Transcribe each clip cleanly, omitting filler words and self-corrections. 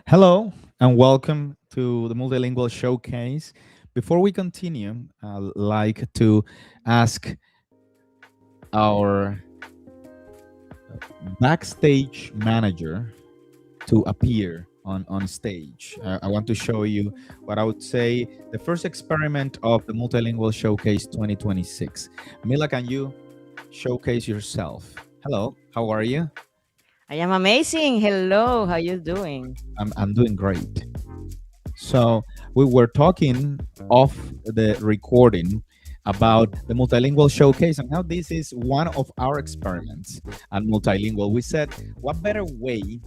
Hello and welcome to the MultiLingual Showcase. Before we continue, I'd like to ask our backstage manager to appear on stage. I want to show you what I would say the first experiment of the MultiLingual Showcase 2026. Mila, can you showcase yourself? Hello, how are you? I am amazing. Hello, how you doing? I'm doing great. So we were talking off the recording about the multilingual showcase and how this is one of our experiments at Multilingual. We said, what better way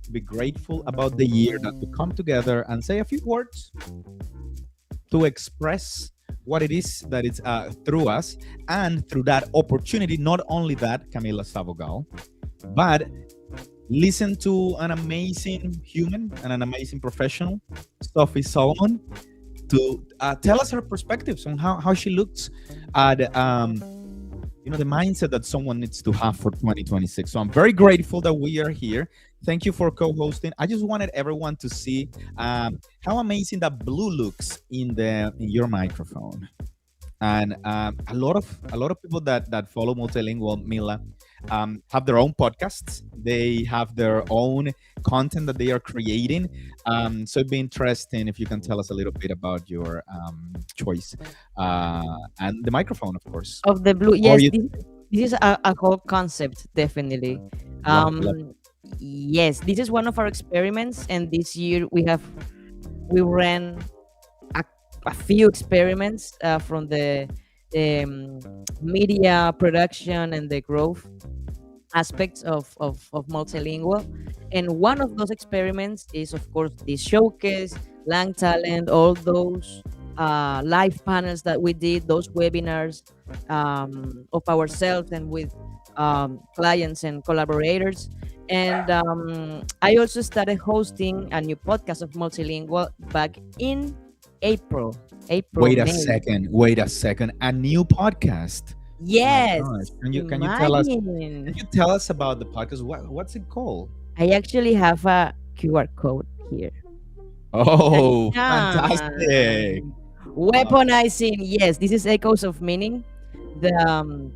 to be grateful about the year than to come together and say a few words to express what it is that it's through us, and through that opportunity, not only that, Camila Savogal, but listen to an amazing human and an amazing professional, Sophie Solomon, to tell us her perspectives on how she looks at the mindset that someone needs to have for 2026. So I'm very grateful that we are here. Thank you for co-hosting. I just wanted everyone to see how amazing that blue looks in your microphone. And a lot of people that follow Multilingual, Mila, have their own podcasts. They have their own content that they are creating. So it'd be interesting if you can tell us a little bit about your choice and the microphone, of course. Of the blue, yes, this is a whole concept, definitely. Yes, this is one of our experiments, and this year we ran a few experiments from the media production and the growth. aspects of multilingual. And one of those experiments is, of course, this showcase, Lang Talent, all those live panels that we did, those webinars of ourselves and with clients and collaborators. And I also started hosting a new podcast of multilingual back in April, Wait a May. second. Wait a second. A new podcast. My Yes, gosh. Can you tell us imagine. about the podcast? What's it called? I actually have a QR code here. Oh, fantastic. Tachan. Uh, Weaponizing. Yes, this is Echoes of Meaning, the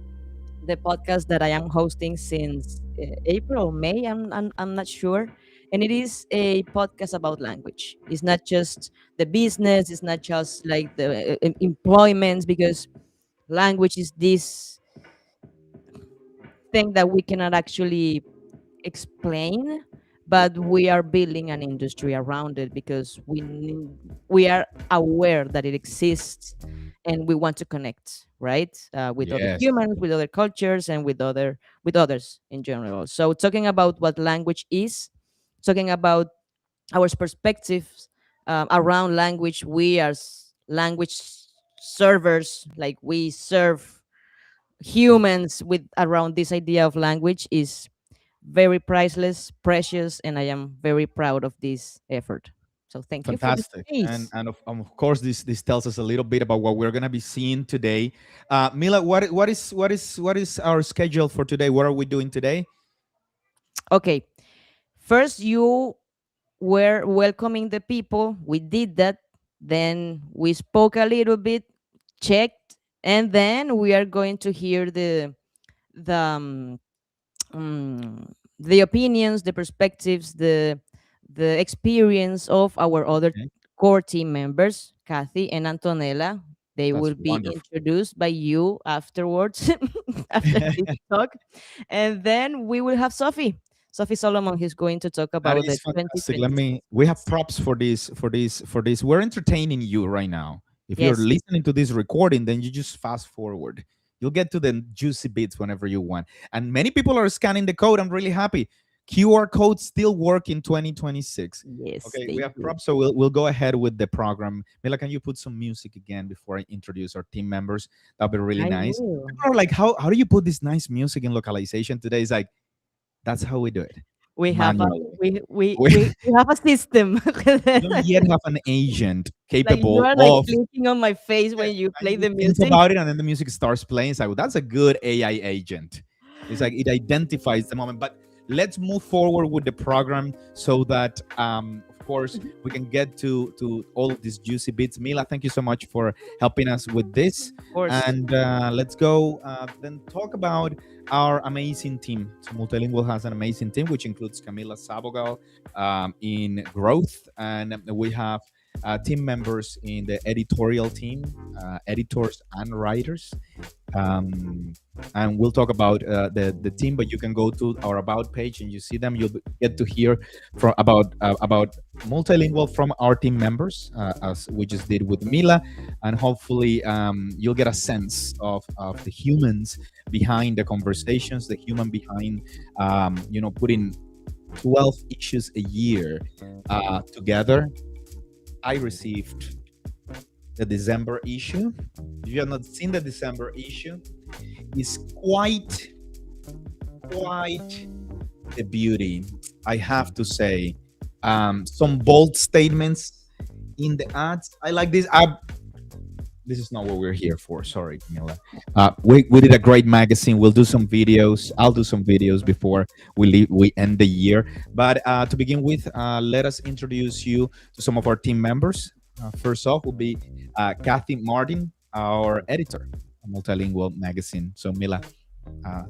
the podcast that I am hosting since April, May. I'm not sure. And it is a podcast about language. It's not just the business. It's not just like the employments, because language is this thing that we cannot actually explain, but we are building an industry around it because we are aware that it exists, and we want to connect, right, with other yes. humans, with other cultures, and with others in general. So talking about what language is, talking about our perspectives around language. We are language servers, like we serve humans with around this idea of language, is very priceless, precious, and I am very proud of this effort. So thank you for the Fantastic. And space. of course this tells us a little bit about what we're going to be seeing today. Mila, what is our schedule for today? What are we doing today? Okay, first you were welcoming the people. We did that. Then we spoke a little bit, checked, and then we are going to hear the the opinions, the perspectives, the experience of our other Okay. core team members, Kathy and Antonella. They That's will be wonderful. introduced by you afterwards, after this talk, and then we will have Sophie Solomon, who's going to talk That about the is fantastic. Let 2026. me. We have props for this. We're entertaining you right now. If you're Yes, listening to this recording, then you just fast forward. You'll get to the juicy bits whenever you want. And many people are scanning the code. I'm really happy. QR codes still work in 2026. yes, Okay, we they have do. props, so we'll go ahead with the program. Mila, can you put some music again before I introduce our team members? That'll be really I nice. will. People are like, how do you put this nice music in localization today? It's like that's how we do it We have a manually. we we We we, we have a system. don't yet have an agent Like you capable are like of blinking on my face when you and play you the think music. about it and then the music starts playing. It's like, well, that's a good AI agent. It's like it identifies the moment. But let's move forward with the program so that of course we can get to all of these juicy bits. Mila, thank you so much for helping us with this. Of course. And let's go then talk about our amazing team. So Multilingual has an amazing team, which includes Camila Sabogal in growth, and we have team members in the editorial team, editors and writers. Um, and we'll talk about the team, but you can go to our about page and you see them. You'll get to hear from about multilingual from our team members, as we just did with Mila, and hopefully you'll get a sense of the humans behind the conversations, the human behind putting 12 issues a year together. I received the December issue. If you have not seen the December issue, it's quite the beauty, I have to say. Some bold statements in the ads. I like this. This is not what we're here for. Sorry, Camila. We did a great magazine. We'll do some videos. I'll do some videos before we end the year. But to begin with, let us introduce you to some of our team members. First off will be Kathy Martin, our editor, of Multilingual Magazine. So Mila,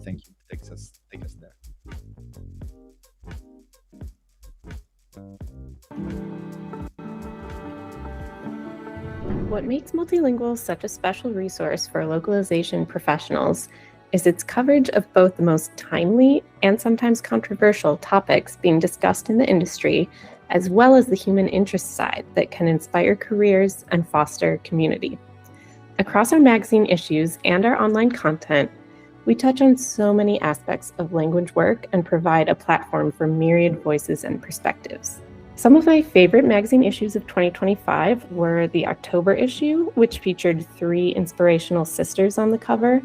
thank you. Take us there. What makes Multilingual such a special resource for localization professionals is its coverage of both the most timely and sometimes controversial topics being discussed in the industry, as well as the human interest side that can inspire careers and foster community. Across our magazine issues and our online content, We touch on so many aspects of language work and provide a platform for myriad voices and perspectives. Some of my favorite magazine issues of 2025 were the October issue, which featured 3 inspirational sisters on the cover,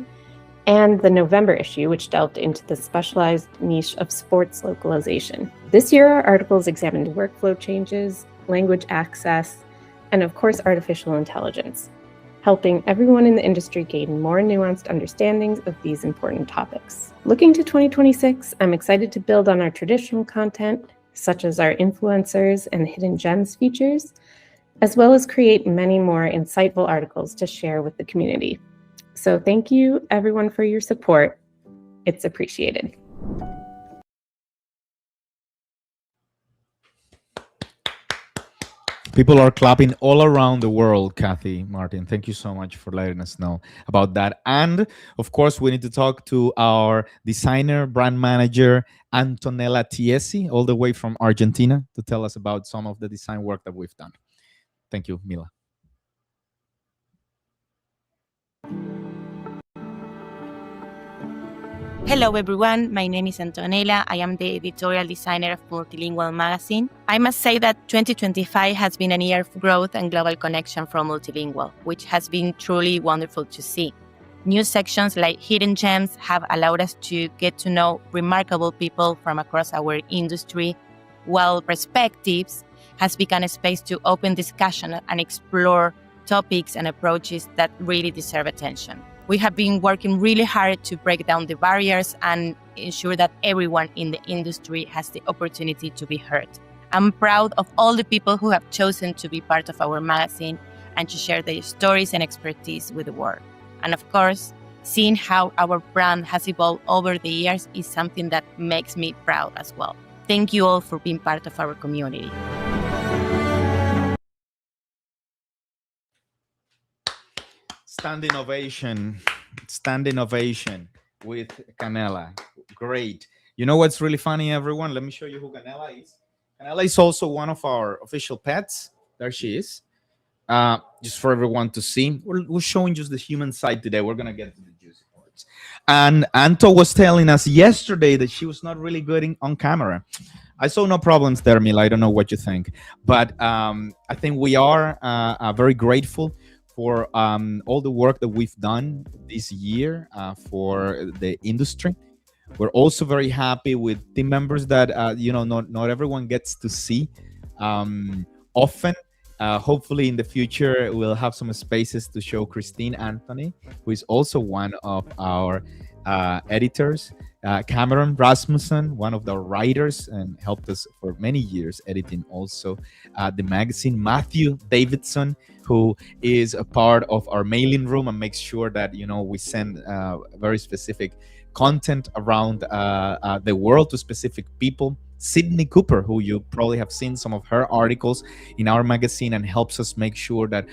and the November issue, which delved into the specialized niche of sports localization. This year, our articles examined workflow changes, language access, and of course, artificial intelligence, helping everyone in the industry gain more nuanced understandings of these important topics. Looking to 2026, I'm excited to build on our traditional content, such as our influencers and hidden gems features, as well as create many more insightful articles to share with the community. So thank you, everyone, for your support. It's appreciated. People are clapping all around the world, Kathy Martin. Thank you so much for letting us know about that. And of course, we need to talk to our designer, brand manager, Antonella Tiesi, all the way from Argentina, to tell us about some of the design work that we've done. Thank you, Mila. Hello everyone, my name is Antonella. I am the editorial designer of MultiLingual magazine. I must say that 2025 has been a year of growth and global connection from Multilingual, which has been truly wonderful to see. New sections like Hidden Gems have allowed us to get to know remarkable people from across our industry, while Perspectives has become a space to open discussion and explore topics and approaches that really deserve attention. We have been working really hard to break down the barriers and ensure that everyone in the industry has the opportunity to be heard. I'm proud of all the people who have chosen to be part of our magazine and to share their stories and expertise with the world. And of course, seeing how our brand has evolved over the years is something that makes me proud as well. Thank you all for being part of our community. Standing ovation with Canela. Great. You know what's really funny, everyone? Let me show you who Canela is. Canela is also one of our official pets. There she is. Just for everyone to see. We're showing just the human side today. We're going to get to the juicy parts. And Anto was telling us yesterday that she was not really good on camera. I saw no problems there, Mila. I don't know what you think. But I think we are very grateful for all the work that we've done this year for the industry. We're also very happy with team members that not everyone gets to see often. Hopefully in the future we'll have some spaces to show Christine Anthony, who is also one of our editors, Cameron Rasmussen, one of the writers and helped us for many years editing also the magazine, Matthew Davidson, who is a part of our mailing room and makes sure that we send very specific content around the world to specific people. Sydney Cooper, who you probably have seen some of her articles in our magazine and helps us make sure that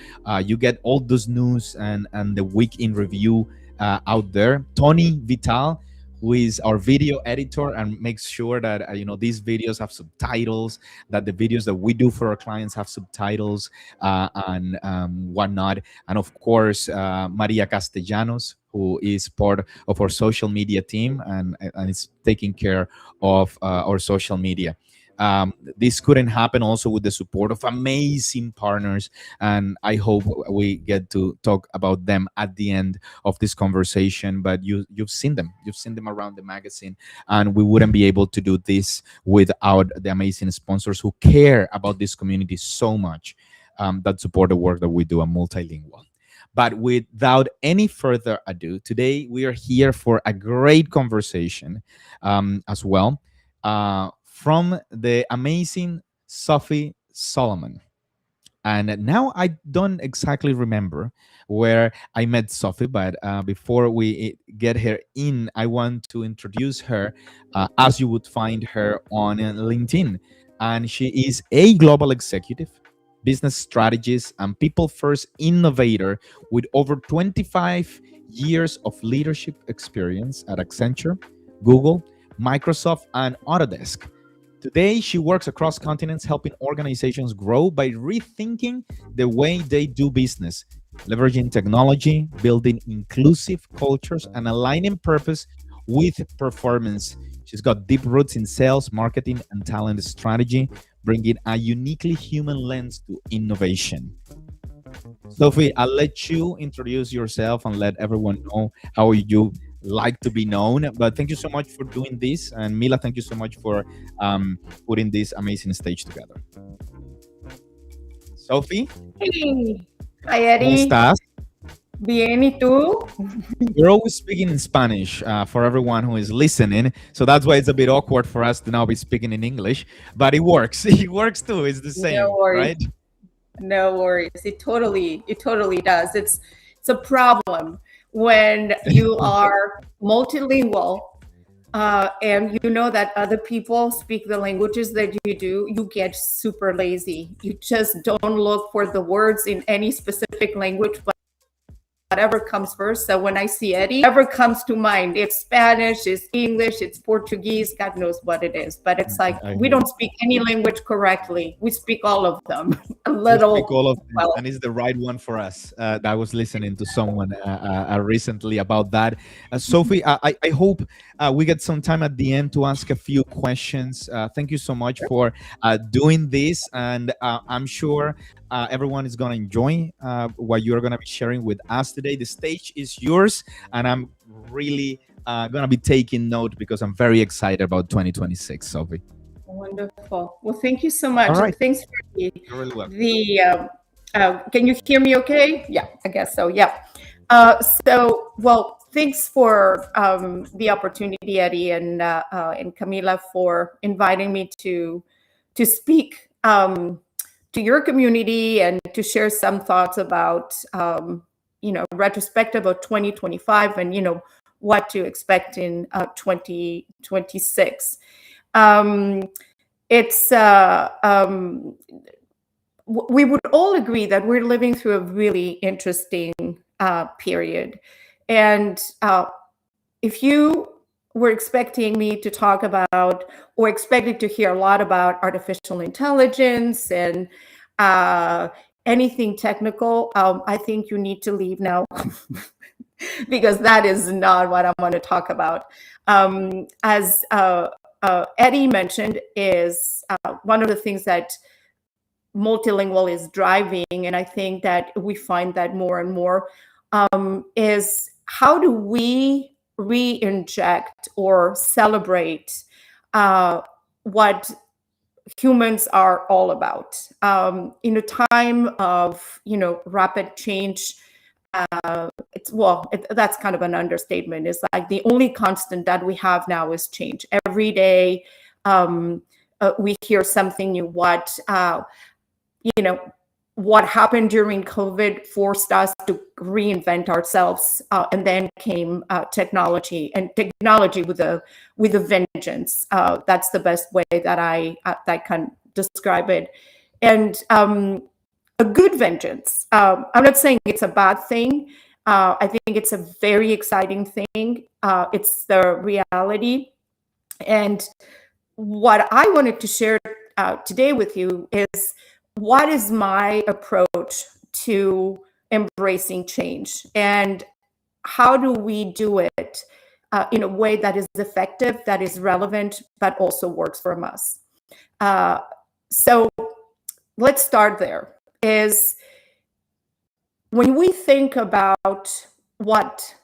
you get all those news and the week in review out there. Tony Vital, who is our video editor and makes sure that these videos have subtitles, that the videos that we do for our clients have subtitles and whatnot. And of course, Maria Castellanos, who is part of our social media team and is taking care of our social media. This couldn't happen also with the support of amazing partners, and I hope we get to talk about them at the end of this conversation. But you've seen them around the magazine, and we wouldn't be able to do this without the amazing sponsors who care about this community so much, that support the work that we do at Multilingual. But without any further ado, today we are here for a great conversation as well. From the amazing Sophie Solomon. And now I don't exactly remember where I met Sophie, but before we get her in, I want to introduce her as you would find her on LinkedIn. And she is a global executive, business strategist, and people-first innovator with over 25 years of leadership experience at Accenture, Google, Microsoft, and Autodesk. Today, she works across continents helping organizations grow by rethinking the way they do business, leveraging technology, building inclusive cultures, and aligning purpose with performance. She's got deep roots in sales, marketing, and talent strategy, bringing a uniquely human lens to innovation. Sophie, I'll let you introduce yourself and let everyone know how you like to be known. But thank you so much for doing this. And Mila, thank you so much for putting this amazing stage together. Sophie, Hey. Hi, ¿cómo Eddie. estás? Bien, ¿y tú? We're always speaking in Spanish for everyone who is listening. So that's why it's a bit awkward for us to now be speaking in English. But it works. It works too. It's the same, No worries. right? No worries. It totally does. It's a problem when you are multilingual and you know that other people speak the languages that you do. You get super lazy. You just don't look for the words in any specific language, but whatever comes first. So when I see Eddie, whatever comes to mind, it's Spanish, it's English, it's Portuguese, God knows what it is. But it's like we don't speak any language correctly. We speak all of them. A little. We speak all of them, and it's the right one for us. I was listening to someone recently about that. Sophie, I hope we get some time at the end to ask a few questions. Thank you so much for doing this, and I'm sure everyone is going to enjoy what you're going to be sharing with us today. The stage is yours, and I'm really going to be taking note because I'm very excited about 2026, Sophie. Wonderful. Well, thank you so much. All right. Thanks for You're really welcome. can you hear me okay? Yeah, I guess so. Yeah. Well, thanks for the opportunity, Eddie and Camila, for inviting me to speak to your community and to share some thoughts about, retrospective of 2025 and, what to expect in 2026. We would all agree that we're living through a really interesting period. And if you were expecting me to talk about or expected to hear a lot about artificial intelligence and anything technical, I think you need to leave now because that is not what I'm going to talk about. As Eddie mentioned, is one of the things that multilingual is driving, and I think that we find that more and more, is how do we re-inject or celebrate what humans are all about in a time of rapid change. That's kind of an understatement. It's like the only constant that we have now is change. Every day we hear something new. What happened during COVID forced us to reinvent ourselves, and then came technology with a vengeance. That's the best way that I can describe it. And a good vengeance. I'm not saying it's a bad thing. I think it's a very exciting thing. It's the reality. And what I wanted to share today with you is what is my approach to embracing change, and how do we do it in a way that is effective, that is relevant, but also works for us. So let's start there. Is when we think about what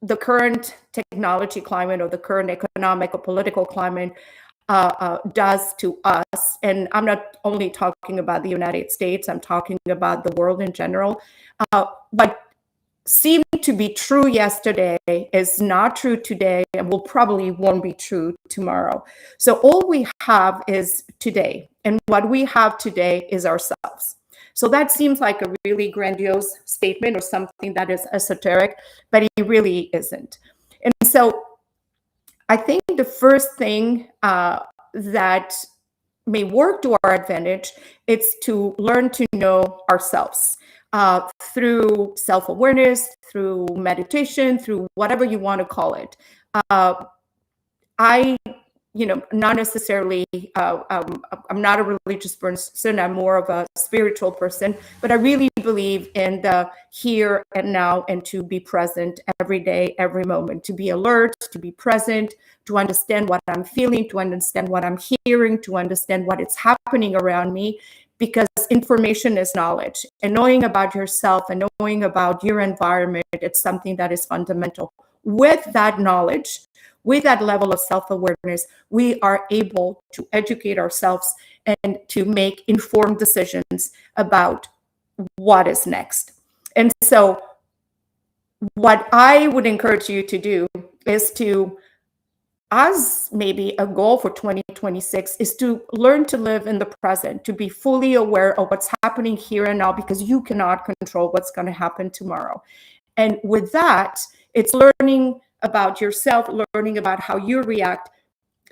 the current technology climate or the current economic or political climate does to us, and I'm not only talking about the United States, I'm talking about the world in general, but seemed to be true yesterday is not true today and will probably won't be true tomorrow. So all we have is today, and what we have today is ourselves. So that seems like a really grandiose statement or something that is esoteric, but it really isn't. And so I think the first thing that may work to our advantage is to learn to know ourselves through self-awareness, through meditation, through whatever you want to call it. I not necessarily, I'm not a religious person, I'm more of a spiritual person, but I really believe in the here and now, and to be present every day, every moment, to be alert, to be present, to understand what I'm feeling, to understand what I'm hearing, to understand what is happening around me, because information is knowledge, and knowing about yourself and knowing about your environment, it's something that is fundamental. With that knowledge, with that level of self-awareness, we are able to educate ourselves and to make informed decisions about what is next. And so what I would encourage you to do is to, as maybe a goal for 2026, is to learn to live in the present, to be fully aware of what's happening here and now, because you cannot control what's going to happen tomorrow. And with that, it's learning about yourself, learning about how you react.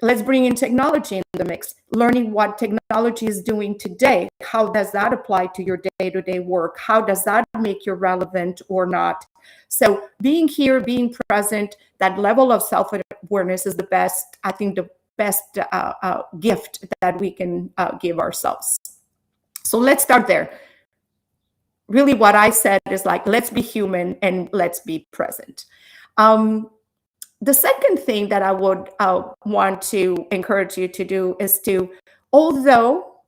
Let's bring in technology in the mix, learning what technology is doing today. How does that apply to your day-to-day work? How does that make you relevant or not? So being here, being present, that level of self-awareness is the best, I think, the best gift that we can give ourselves. So let's start there. Really what I said is like, let's be human and let's be present. The second thing that I would want to encourage you to do is to, although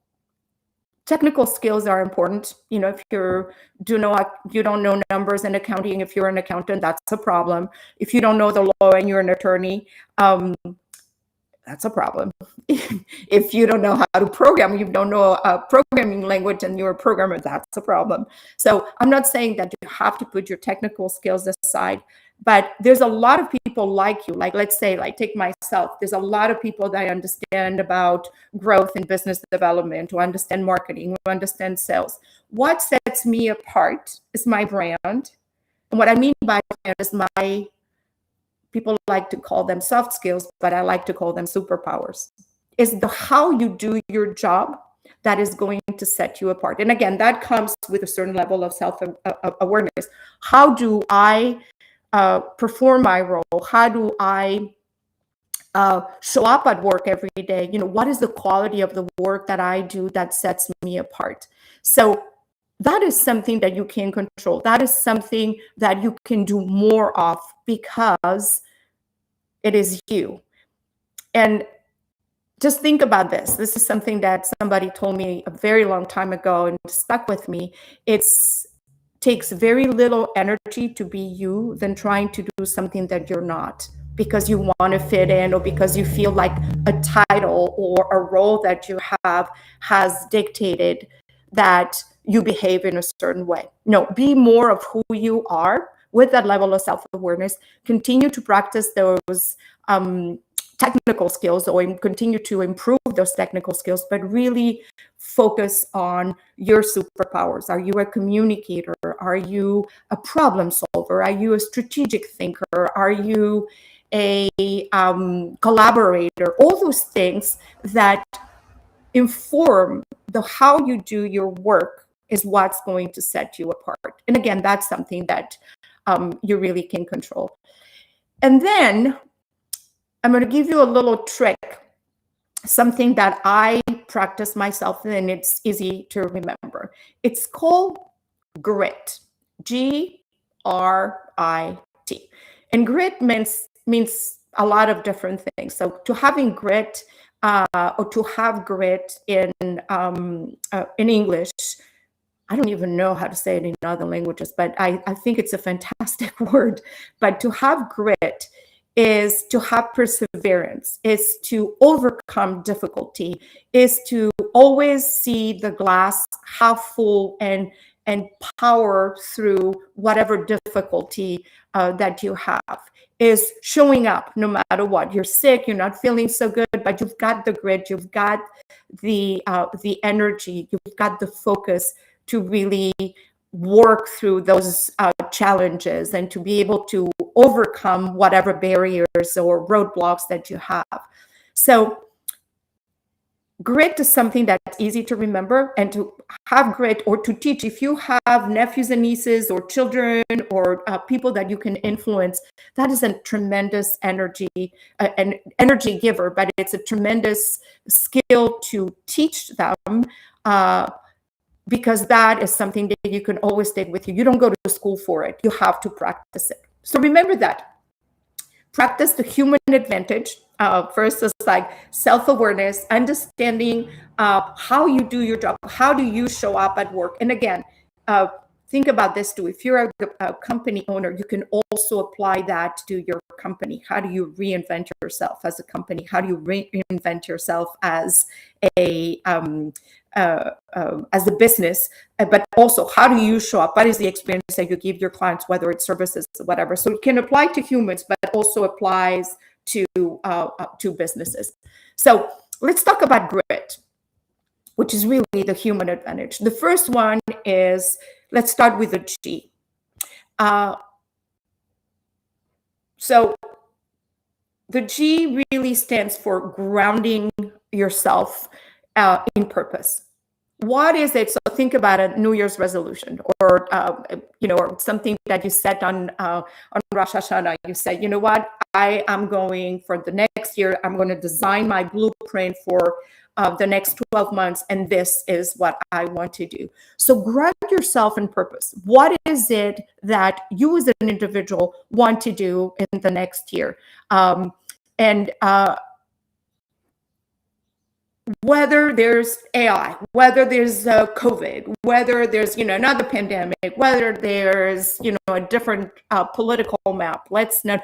technical skills are important, if you don't know numbers and accounting, if you're an accountant, that's a problem. If you don't know the law and you're an attorney, that's a problem. If you don't know how to program, you don't know a programming language and you're a programmer, that's a problem. So I'm not saying that you have to put your technical skills aside, but there's a lot of people like you, like let's say, like take myself, there's a lot of people that understand about growth and business development, who understand marketing, who understand sales. What sets me apart is my brand. And what I mean by brand is my, people like to call them soft skills, but I like to call them superpowers. Is the how you do your job that is going to set you apart. And again, that comes with a certain level of self-awareness. How do I perform my role? How do I show up at work every day? What is the quality of the work that I do that sets me apart? So that is something that you can control. That is something that you can do more of, because it is you. And just think about this. This is something that somebody told me a very long time ago and stuck with me. It takes very little energy to be you than trying to do something that you're not, because you want to fit in, or because you feel like a title or a role that you have has dictated that you behave in a certain way. No, be more of who you are with that level of self-awareness. Continue to practice those technical skills, or continue to improve those technical skills, but really focus on your superpowers. Are you a communicator? Are you a problem solver? Are you a strategic thinker? Are you a collaborator? All those things that inform the how you do your work is what's going to set you apart. And again, that's something that you really can control. And then I'm going to give you a little trick, something that I practice myself, and it's easy to remember. It's called grit, Grit. And grit means a lot of different things. So to having grit, or to have grit in English, I don't even know how to say it in other languages, but I think it's a fantastic word. But to have grit is to have perseverance, is to overcome difficulty, is to always see the glass half full and power through whatever difficulty that you have, is showing up no matter what. You're sick, you're not feeling so good, but you've got the grit, you've got the energy, you've got the focus to really work through those challenges and to be able to overcome whatever barriers or roadblocks that you have. So Grit is something that's easy to remember and to have grit or to teach. If you have nephews and nieces or children or people that you can influence, that is a tremendous energy, an energy giver, but it's a tremendous skill to teach them, because that is something that you can always take with you. You don't go to school for it. You have to practice it. So remember that. Practice the human advantage. First is like self-awareness, understanding how you do your job, how do you show up at work. And again, think about this too. If you're a company owner, you can also apply that to your company. How do you reinvent yourself as a company? How do you reinvent yourself as a business, but also how do you show up? What is the experience that you give your clients, whether it's services or whatever? So it can apply to humans, but also applies to businesses. So let's talk about grit, which is really the human advantage. The first one is, let's start with the G. So the G really stands for grounding yourself in purpose. What is it? So think about a New Year's resolution, or or something that you set on Rosh Hashanah. You say, you know what? I am going for the next year. I'm going to design my blueprint for the next 12 months, and this is what I want to do. So ground yourself in purpose. What is it that you as an individual want to do in the next year? Whether there's AI, whether there's COVID, whether there's another pandemic, whether there's a different political map, let's not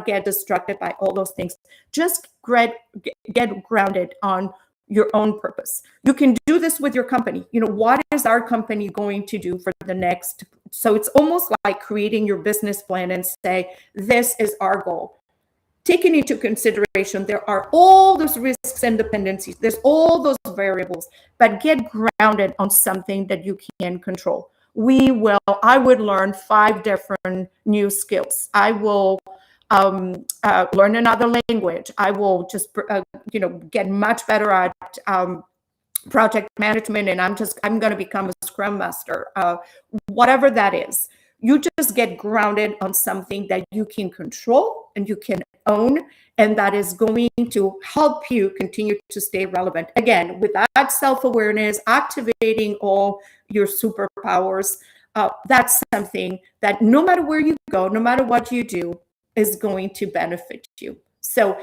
get distracted by all those things. Just get grounded on your own purpose. You can do this with your company. What is our company going to do for the next? So it's almost like creating your business plan and say, this is our goal. Taking into consideration, there are all those risks and dependencies. There's all those variables, but get grounded on something that you can control. I would learn 5 different new skills. I will learn another language. I will just, get much better at project management, and I'm going to become a Scrum Master. Whatever that is, you just get grounded on something that you can control and you can own, and that is going to help you continue to stay relevant. Again, with that self-awareness, activating all your superpowers, that's something that no matter where you go, no matter what you do, is going to benefit you. So,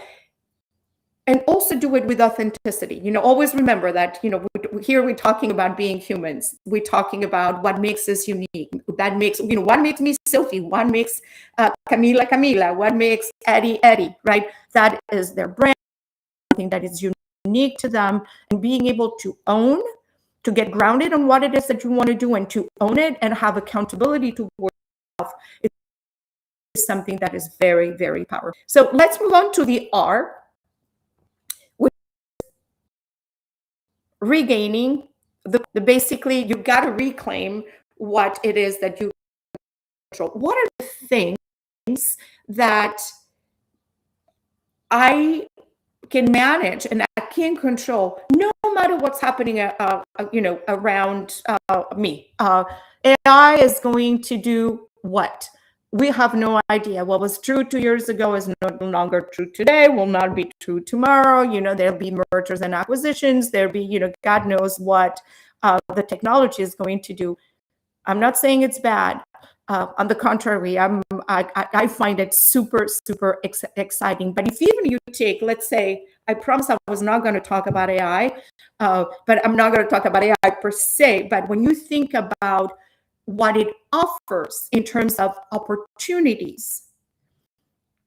and also do it with authenticity. Always remember that, here we're talking about being humans. We're talking about what makes us unique. That makes, what makes me Sophie, what makes Camila, what makes Eddie, right? That is their brand, something that is unique to them, and being able to own, to get grounded on what it is that you want to do and to own it and have accountability towards yourself is something that is very, very powerful. So let's move on to the R. Regaining the basically, you got to reclaim what it is that you control. What are the things that I can manage and I can control no matter what's happening around me? AI is going to do what? We have no idea. What was true 2 years ago is no longer true today, will not be true tomorrow. There'll be mergers and acquisitions. There'll be, God knows what the technology is going to do. I'm not saying it's bad. On the contrary, I find it super, super exciting. But if even you take, let's say, I promise I was not going to talk about AI, but I'm not going to talk about AI per se. But when you think about what it offers in terms of opportunities,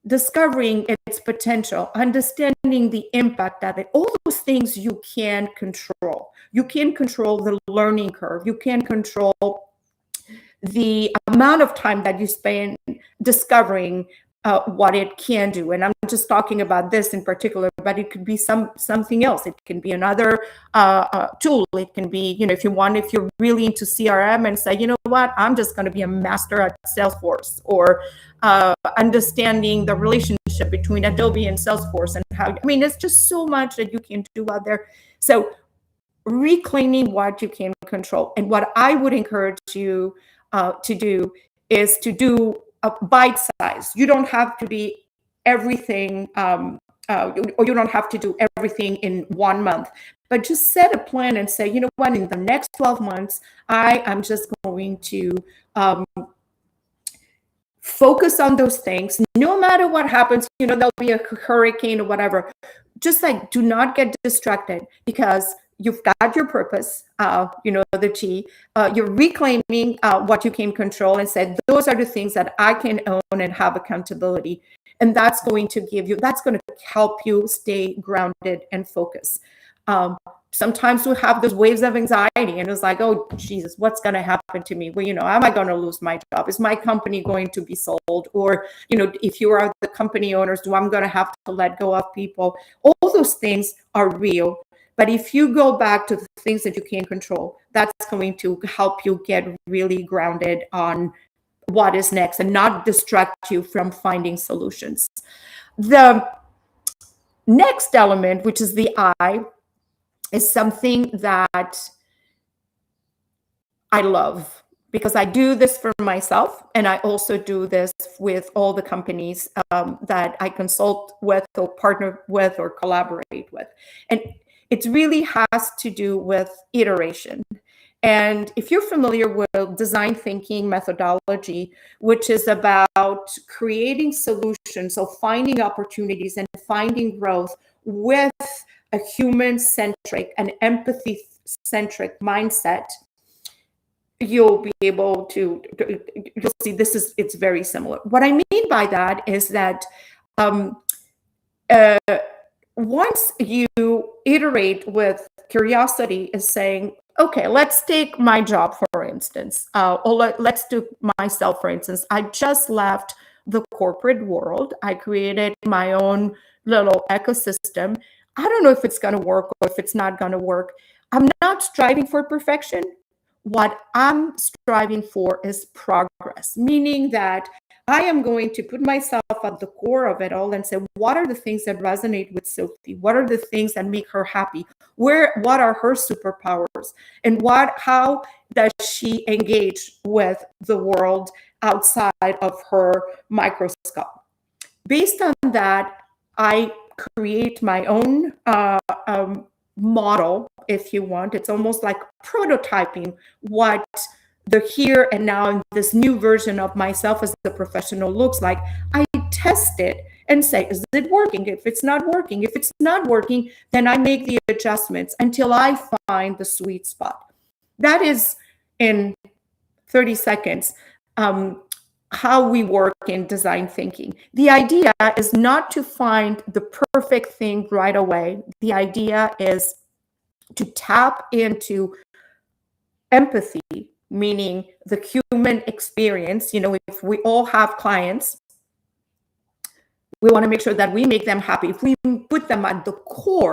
discovering its potential, understanding the impact of it, all those things you can control. You can control the learning curve. You can control the amount of time that you spend discovering what it can do. And I'm just talking about this in particular, but it could be something else. It can be another tool. It can be, if you're really into CRM and say, you know what, I'm just going to be a master at Salesforce, or understanding the relationship between Adobe and Salesforce and how, it's just so much that you can do out there. So reclaiming what you can control. And what I would encourage you to do is to do a bite size. You don't have to be everything, or you don't have to do everything in 1 month, but just set a plan and say, you know what, in the next 12 months, I am just going to focus on those things. No matter what happens, there'll be a hurricane or whatever. Just like, do not get distracted, because you've got your purpose, the T. You're reclaiming what you can control and said, those are the things that I can own and have accountability. And that's going to help you stay grounded and focused. Sometimes we have those waves of anxiety, and it's like, oh, Jesus, what's going to happen to me? Well, am I going to lose my job? Is my company going to be sold? Or, if you are the company owners, I'm going to have to let go of people. All those things are real. But if you go back to the things that you can control, that's going to help you get really grounded on what is next and not distract you from finding solutions. The next element, which is the I, is something that I love, because I do this for myself, and I also do this with all the companies that I consult with or partner with or collaborate with. And it really has to do with iteration. And if you're familiar with design thinking methodology, which is about creating solutions, so finding opportunities and finding growth with a human-centric and empathy-centric mindset, you'll be able to, you'll see it's very similar. What I mean by that is that once you iterate with curiosity, is saying, okay, let's take my job, for instance, or let's do myself, for instance. I just left the corporate world. I created my own little ecosystem. I don't know if it's going to work or if it's not going to work. I'm not striving for perfection. What I'm striving for is progress, meaning that I am going to put myself at the core of it all and say, what are the things that resonate with Sophie? What are the things that make her happy? What are her superpowers? And how does she engage with the world outside of her microscope? Based on that, I create my own model, if you want. It's almost like prototyping what the here and now in this new version of myself as a professional looks like. I test it and say, is it working? If it's not working, then I make the adjustments until I find the sweet spot. That is, in 30 seconds, how we work in design thinking. The idea is not to find the perfect thing right away. The idea is to tap into empathy, meaning the human experience. If we all have clients, we want to make sure that we make them happy. If we put them at the core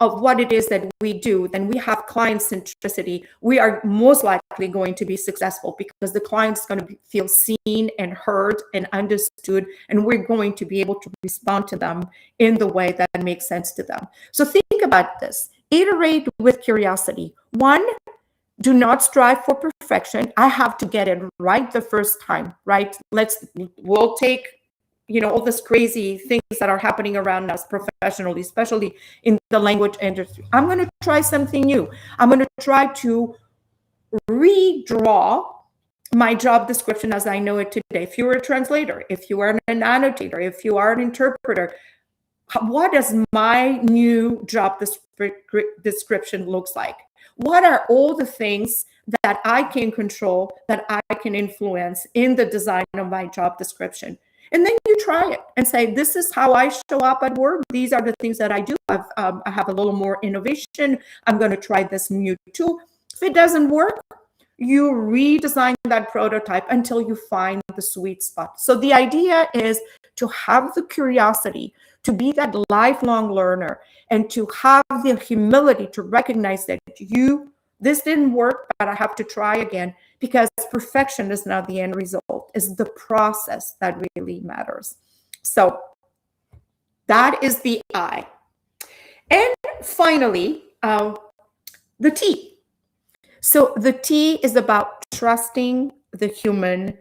of what it is that we do, then we have client centricity. We are most likely going to be successful because the client's going to feel seen and heard and understood, and we're going to be able to respond to them in the way that makes sense to them. So think about this. Iterate with curiosity. One, do not strive for perfection. I have to get it right the first time, right? We'll take, all this crazy things that are happening around us professionally, especially in the language industry. I'm going to try something new. I'm going to try to redraw my job description as I know it today. If you're a translator, if you are an annotator, if you are an interpreter, what does my new job description looks like? What are all the things that I can control, that I can influence in the design of my job description? And then you try it and say, this is how I show up at work. These are the things that I do. I have a little more innovation. I'm going to try this new tool. If it doesn't work, you redesign that prototype until you find the sweet spot. So the idea is to have the curiosity, to be that lifelong learner, and to have the humility to recognize that this didn't work, but I have to try again, because perfection is not the end result. It's the process that really matters. So that is the I. And finally, the T. So the T is about trusting the human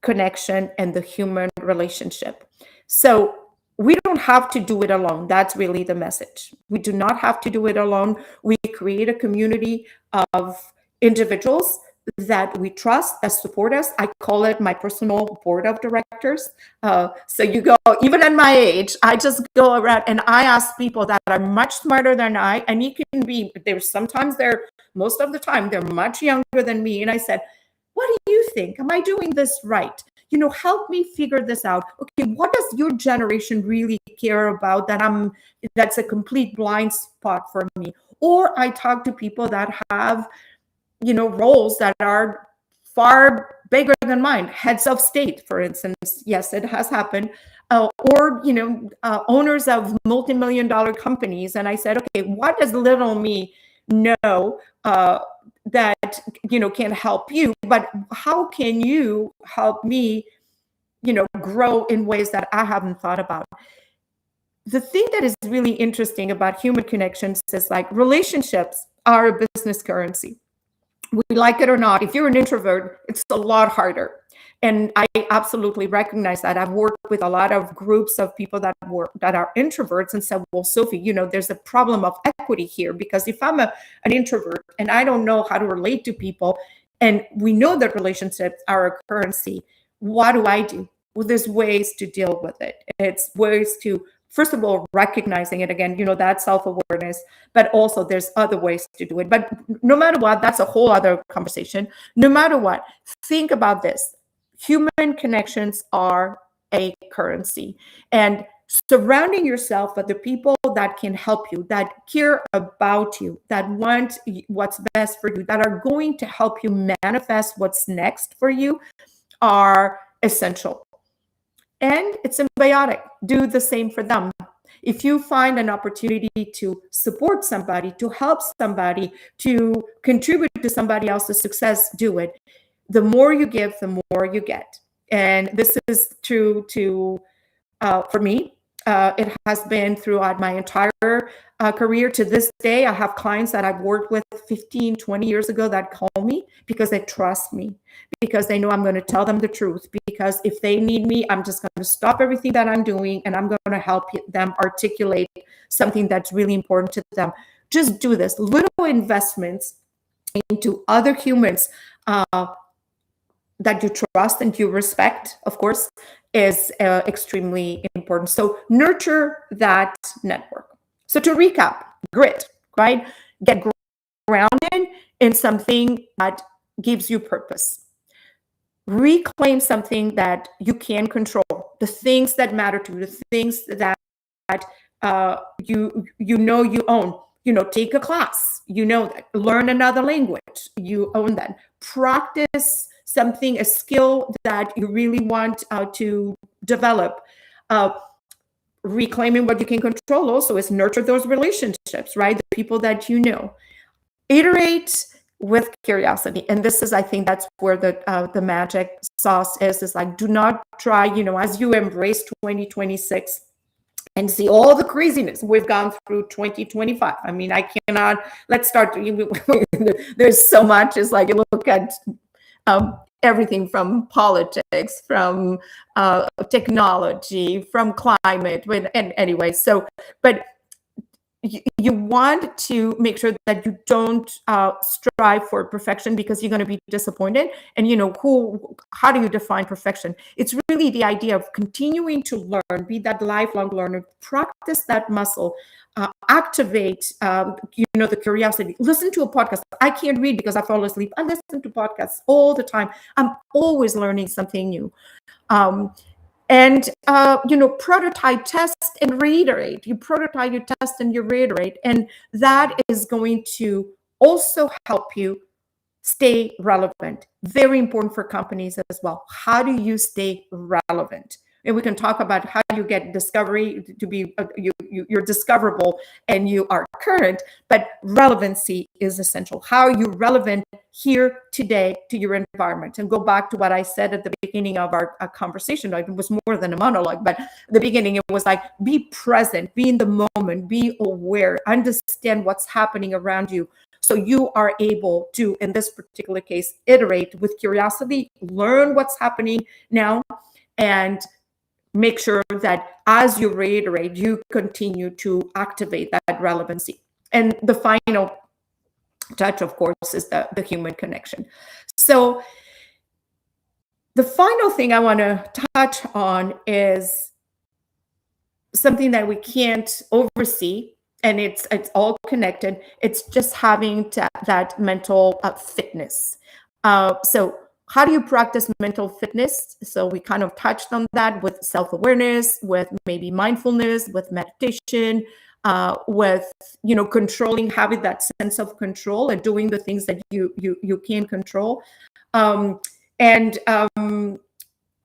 connection and the human relationship. So we don't have to do it alone. That's really the message. We do not have to do it alone. We create a community of individuals that we trust, that support us. I call it my personal board of directors. So you go, even at my age, I just go around and I ask people that are much smarter than I, and you can be, there's sometimes most of the time, they're much younger than me. And I said, what do you think? Am I doing this right? Help me figure this out. Okay, what does your generation really care about that's a complete blind spot for me? Or I talk to people that have, roles that are far bigger than mine, heads of state, for instance. Yes, it has happened. Or, owners of multi-million-dollar companies. And I said, okay, what does little me know that can help you, but how can you help me grow in ways that I haven't thought about? The thing that is really interesting about human connections is like relationships are a business currency. We like it or not. If you're an introvert, it's a lot harder. And I absolutely recognize that. I've worked with a lot of groups of people that are introverts and said, well, Sophie, there's a problem of equity here, because if I'm an introvert and I don't know how to relate to people, and we know that relationships are a currency, what do? Well, there's ways to deal with it. It's ways to, first of all, recognizing it again, that self-awareness, but also there's other ways to do it. But no matter what, that's a whole other conversation. No matter what, think about this. Human connections are a currency, and surrounding yourself with the people that can help you, that care about you, that want what's best for you, that are going to help you manifest what's next for you are essential. And it's symbiotic. Do the same for them. If you find an opportunity to support somebody, to help somebody, to contribute to somebody else's success, do it. The more you give, the more you get. And this is true for me. It has been throughout my entire career. To this day, I have clients that I've worked with 15, 20 years ago that call me because they trust me, because they know I'm going to tell them the truth, because if they need me, I'm just going to stop everything that I'm doing and I'm going to help them articulate something that's really important to them. Just do this. Little investments into other humans that you trust and you respect, of course, is extremely important. So nurture that network. So to recap, grit, right? Get grounded in something that gives you purpose. Reclaim something that you can control, the things that matter to you, the things that you own. Take a class, that. Learn another language, you own that. Practice something, a skill that you really want to develop. Reclaiming what you can control also is nurture those relationships, right? The people that you know. Iterate with curiosity. And this is, I think that's where the magic sauce is like, do not try, as you embrace 2026 and see all the craziness we've gone through 2025. I mean, I cannot, let's start, there's so much. It's like, you look at everything from politics, from technology, from climate, and anyway, so, but you want to make sure that you don't strive for perfection, because you're going to be disappointed. And how do you define perfection? It's really the idea of continuing to learn, be that lifelong learner, practice that muscle, activate the curiosity. Listen to a podcast. I can't read because I fall asleep. I listen to podcasts all the time. I'm always learning something new. And prototype, test, and reiterate. You prototype, you test, and you reiterate. And that is going to also help you stay relevant. Very important for companies as well. How do you stay relevant? and we can talk about how you get discovery to be you're discoverable and you are current, but relevancy is essential. How are you relevant here today to your environment? And go back to what I said at the beginning of our conversation. It was more than a monologue, but at the beginning it was like, be present, be in the moment, be aware, understand what's happening around you. So you are able to, in this particular case, iterate with curiosity, learn what's happening now, and make sure that as you reiterate, you continue to activate that relevancy. And the final touch, of course, is the human connection. So the final thing I want to touch on is something that we can't oversee, and it's all connected. It's just having that mental fitness. So how do you practice mental fitness? So we kind of touched on that with self-awareness, with maybe mindfulness, with meditation, with controlling, having that sense of control and doing the things that you can control, and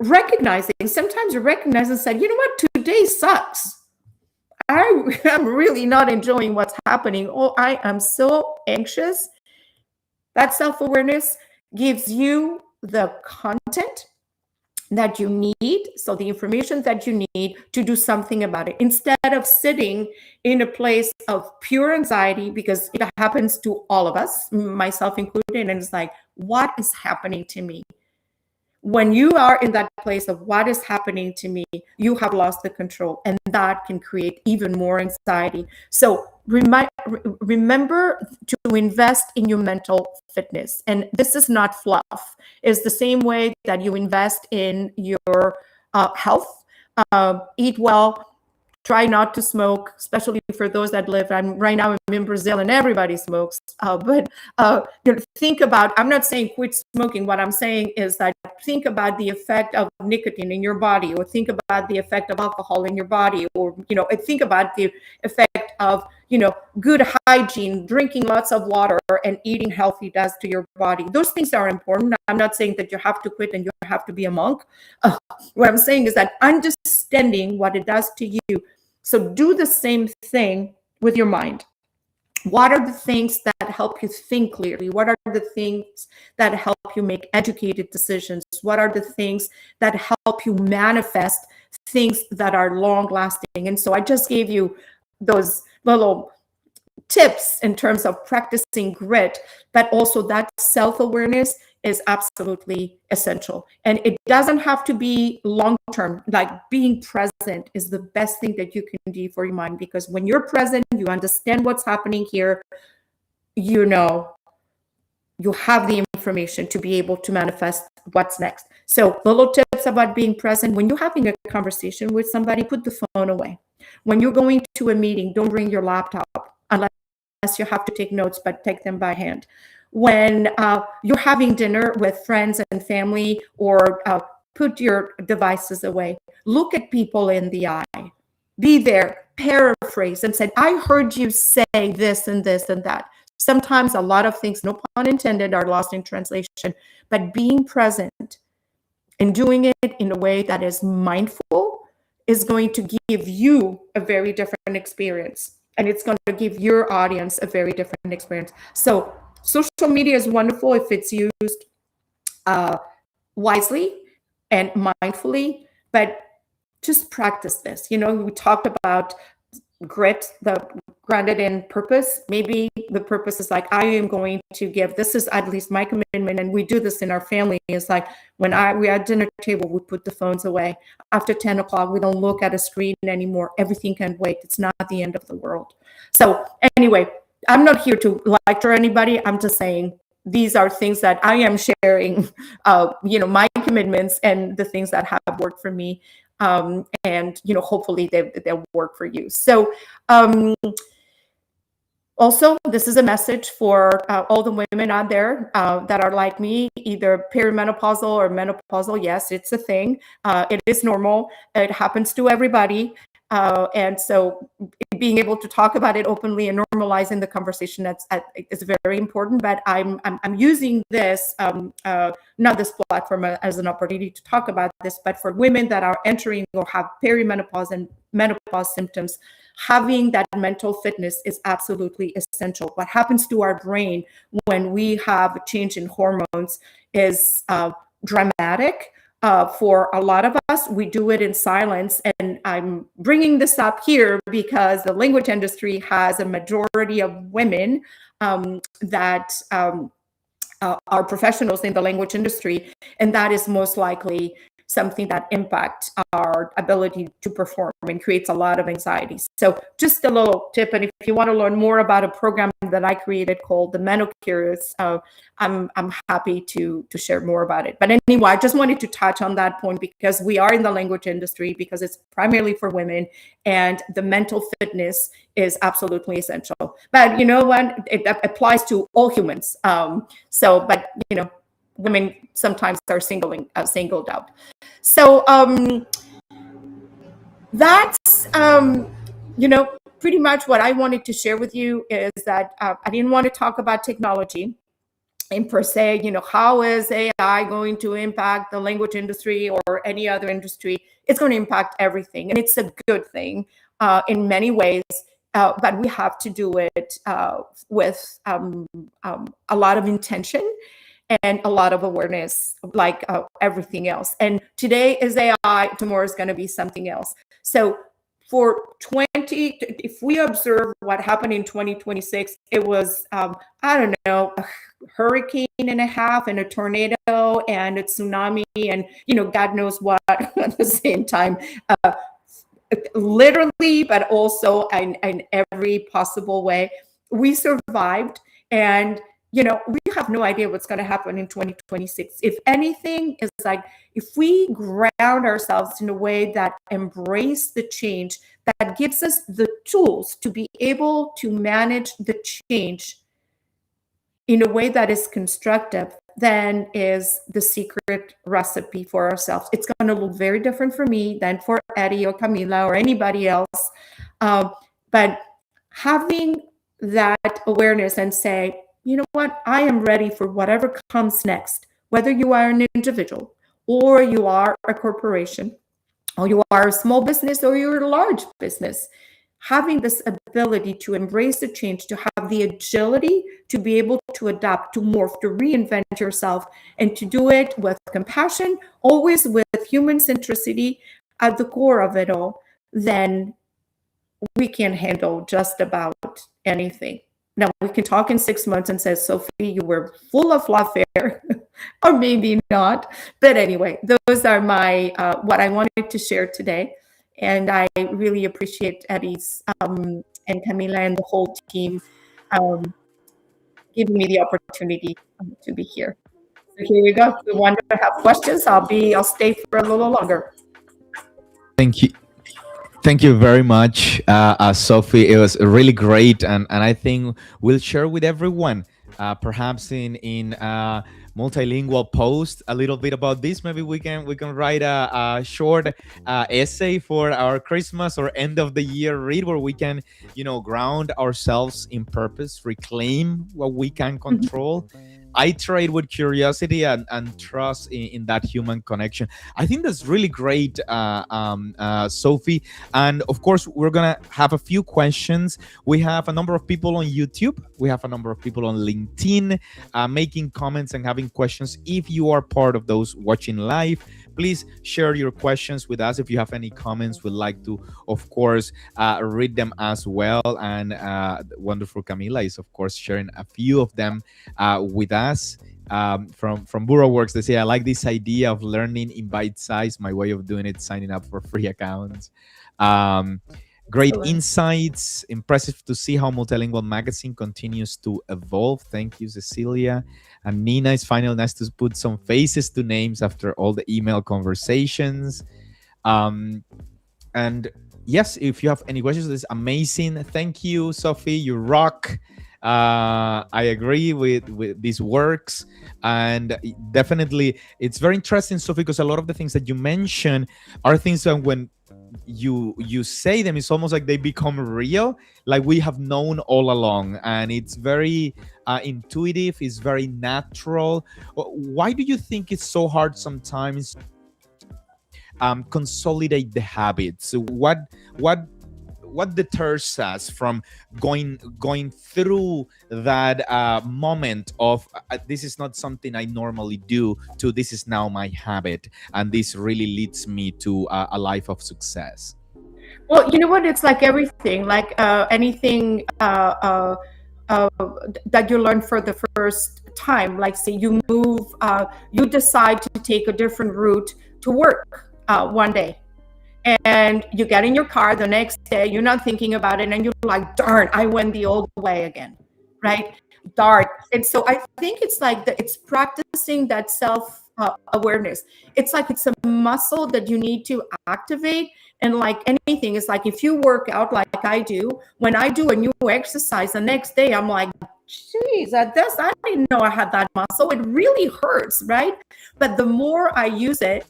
recognizing. Sometimes you recognize and say, you know what, today sucks. I'm really not enjoying what's happening. Oh, I am so anxious. That self-awareness gives you the content that you need, so the information that you need to do something about it, instead of sitting in a place of pure anxiety, because it happens to all of us, myself included, and it's like, what is happening to me? When you are in that place of what is happening to me, you have lost the control, and that can create even more anxiety. So remember to invest in your mental fitness. And this is not fluff. It's the same way that you invest in your health. Eat well. Try not to smoke, especially for those that live. Right now I'm in Brazil and everybody smokes. But think about, I'm not saying quit smoking. What I'm saying is that think about the effect of nicotine in your body, or think about the effect of alcohol in your body, or, think about the effect of, good hygiene, drinking lots of water and eating healthy does to your body. Those things are important. I'm not saying that you have to quit and you have to be a monk. What I'm saying is that understanding what it does to you. So do the same thing with your mind. What are the things that help you think clearly? What are the things that help you make educated decisions? What are the things that help you manifest things that are long lasting? And so I just gave you those little tips in terms of practicing grit, but also that self-awareness is absolutely essential. And it doesn't have to be long-term. Like, being present is the best thing that you can do for your mind, because when you're present, you understand what's happening here, you have the information to be able to manifest what's next. So little tips about being present. When you're having a conversation with somebody, put the phone away. When you're going to a meeting, don't bring your laptop unless you have to take notes, but take them by hand. When you're having dinner with friends and family, or put your devices away. Look at people in the eye. Be there, paraphrase, and say, I heard you say this and this and that. Sometimes a lot of things, no pun intended, are lost in translation, but being present and doing it in a way that is mindful is going to give you a very different experience. And it's going to give your audience a very different experience. So social media is wonderful if it's used wisely and mindfully, but just practice this. We talked about grit, the grounded in purpose. Maybe the purpose is like, I am going to give, this is at least my commitment, and we do this in our family. It's like, when we at dinner table, we put the phones away. After 10 o'clock, we don't look at a screen anymore. Everything can wait. It's not the end of the world. So anyway, I'm not here to lecture anybody. I'm just saying these are things that I am sharing, my commitments and the things that have worked for me. And hopefully they'll work for you. So also, this is a message for all the women out there that are like me, either perimenopausal or menopausal. Yes, it's a thing. It is normal. It happens to everybody. And so being able to talk about it openly and normalizing the conversation is very important. But I'm using this, not this platform as an opportunity to talk about this, but for women that are entering or have perimenopause and menopause symptoms, having that mental fitness is absolutely essential. What happens to our brain when we have a change in hormones is dramatic. For a lot of us, we do it in silence. And I'm bringing this up here because the language industry has a majority of women that are professionals in the language industry. And that is most likely something that impacts our ability to perform and creates a lot of anxiety. So just a little tip. And if you want to learn more about a program that I created called the Menocurious, I'm happy to share more about it. But anyway, I just wanted to touch on that point because we are in the language industry, because it's primarily for women, and the mental fitness is absolutely essential. But you know what? It applies to all humans. But you know, women sometimes are singled out. So that's pretty much what I wanted to share with you, is that I didn't want to talk about technology and per se, how is AI going to impact the language industry or any other industry? It's going to impact everything, and it's a good thing in many ways. But we have to do it with a lot of intention and a lot of awareness, like everything else. And today is AI, tomorrow is going to be something else. So if we observe what happened in 2026, it was, I don't know, a hurricane and a half and a tornado and a tsunami and, God knows what at the same time, literally, but also in every possible way. We survived, and we have no idea what's going to happen in 2026. If anything, is like, if we ground ourselves in a way that embrace the change, that gives us the tools to be able to manage the change in a way that is constructive, then is the secret recipe for ourselves. It's going to look very different for me than for Eddie or Camila or anybody else. But having that awareness and say, you know what, I am ready for whatever comes next, whether you are an individual or you are a corporation or you are a small business or you're a large business. Having this ability to embrace the change, to have the agility to be able to adapt, to morph, to reinvent yourself, and to do it with compassion, always with human centricity at the core of it all, then we can handle just about anything. Now, we can talk in 6 months and say, Sophie, you were full of lawfare, or maybe not. But anyway, those are my what I wanted to share today. And I really appreciate Eddie's and Camila and the whole team giving me the opportunity to be here. So here we go. If you want to have questions, I'll stay for a little longer. Thank you. Thank you very much, Sophie. It was really great, and I think we'll share with everyone, perhaps in multilingual post, a little bit about this. Maybe we can write a short essay for our Christmas or end of the year read, where we can ground ourselves in purpose, reclaim what we can control. Iterate with curiosity and trust in that human connection. I think that's really great, Sophie. And of course, we're going to have a few questions. We have a number of people on YouTube. We have a number of people on LinkedIn making comments and having questions. If you are part of those watching live, please share your questions with us. If you have any comments, we'd like to, of course, read them as well. And wonderful Camila is, of course, sharing a few of them with us. From BuroWorks, they say, I like this idea of learning in bite size. My way of doing it, signing up for free accounts. Great insights. Impressive to see how Multilingual Magazine continues to evolve. Thank you, Cecilia. And Nina is finally nice to put some faces to names after all the email conversations. And yes, if you have any questions, it's amazing. Thank you, Sophie. You rock. I agree with these works, and definitely it's very interesting, Sophie, because a lot of the things that you mentioned are things that when you say them, it's almost like they become real, like we have known all along, and it's very intuitive, it's very natural. Why do you think it's so hard sometimes consolidate the habits? What deters us from going through that moment of this is not something I normally do, to this is now my habit, and this really leads me to a life of success? Well, you know what? It's like everything, like anything that you learn for the first time. Like, say you move, you decide to take a different route to work one day, and you get in your car the next day, you're not thinking about it, and you're like, darn, I went the old way again, right? Darn. And so I think it's like it's practicing that self awareness. It's like it's a muscle that you need to activate. And like anything, it's like if you work out like I do, when I do a new exercise the next day, I'm like, geez, I didn't know I had that muscle. It really hurts, right? But the more I use it,